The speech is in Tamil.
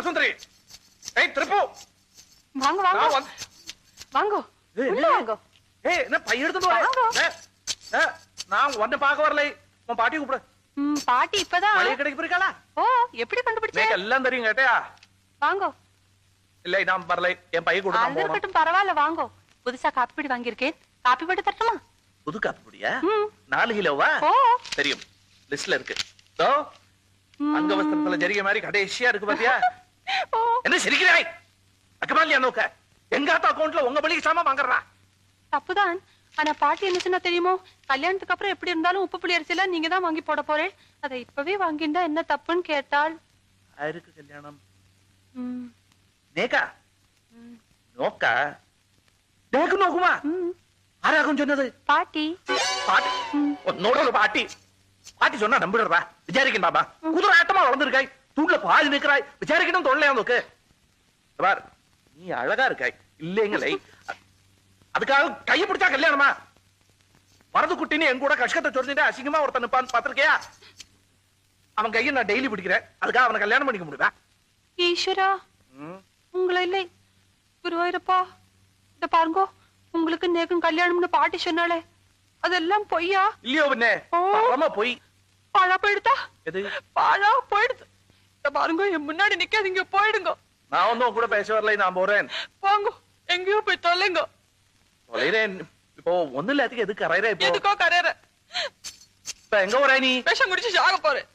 பாரு சுந்தரி. ஏய் திருப்பு. வாங்க வாங்க. வாங்க. உள்ள வாங்க. ஏய் என்ன பை எடுத்துட்டு வா. நான் உன்னை பார்க்க வரலை. உன் பாட்டி கூப்பிடு. பாட்டி இப்பதான் மளிகை கடைக்கு போயிருக்காளா? ஓ எப்படி கண்டுபிடிச்சே? எனக்கு எல்லாம் தெரியும் கேட்டியா? வாங்க. இல்லை நான் வரலை. என் பை கூட நான் போறேன். இருக்கட்டும் பரவாயில்ல வாங்க. புதுசா காப்பி பொடி வாங்கியிருக்கேன். காப்பி பொடி தரட்டுமா? புது காப்பி பொடியா? 4 கிலோவா? தெரியும். லிஸ்ட்ல இருக்கு. தோ அங்க வஸ்திரத்துல ஜரிகை மாதிரி கடைசியா இருக்கு பாத்தியா? என்ன சிரிக்கிறாய்? அக்கமாலியா நோக்க. எங்காத்த அக்கவுண்ட்ல உங்க பலிக்கு சாமா வாங்குறா. தப்புதான். ஆனா பாட்டி என்ன சொன்னா தெரியுமோ? கல்யாணத்துக்கு அப்புறம் எப்படி இருந்தாலும் உப்பு புளி அரிசி எல்லாம் நீங்க தான் வாங்கி போட போறேன். அதை இப்பவே வாங்கிண்டா என்ன தப்புன்னு கேட்டாள். யாருக்கு கல்யாணம்? நேக்கா நோக்கா நேக்கு நோக்குமா? ஆராகும் சொன்னது பாட்டி. பாட்டி நோட பாட்டி. பாட்டி சொன்னா நம்பிடுறா. விசாரிக்கணும் பாபா. குதிரை ஆட்டமா வளர்ந்துருக்காய். தூண்ல பாதி நிற்கிறாய். விசாரிக்கணும் தொல்லையா நோக்கு. பார் நீ அழகா இருக்காய். இல்லைங்களே அதுக்காக கையை பிடிச்சா கல்யாணமா? வரது குட்டின்னு என் கூட கஷ்டத்தை சொல்லிட்டு அசிங்கமா ஒருத்தன் நிப்பான்னு பாத்திருக்கியா? அவன் கையை நான் டெய்லி பிடிக்கிறேன். அதுக்காக அவனை கல்யாணம் பண்ணிக்க முடியுதா? ஈஸ்வரா உங்களை இல்லை குருவாயிரப்பா. இத பாருங்க உங்களுக்கு நேக்கும் கல்யாணம்னு பாட்டி சொன்னாலே அதெல்லாம் பொய்யா? இல்லையோ பின்னே பரமா பொய். பாழா போயிடுதா? எது பாழா போயிடுது. இத பாருங்க என் முன்னாடி நிக்காதீங்க போயிடுங்க. நான் ஒன்னும் கூட பேச வரலை. நான் போறேன். போங்க எங்கேயோ போய் தொலைங்க. தொலைறேன். இப்போ ஒண்ணு இல்லாததுக்கு எதுக்கு கரையற? இப்போ எதுக்கோ கரையற. இப்ப எங்க போற நீ? விஷம் குடிச்சு சாக போறேன்.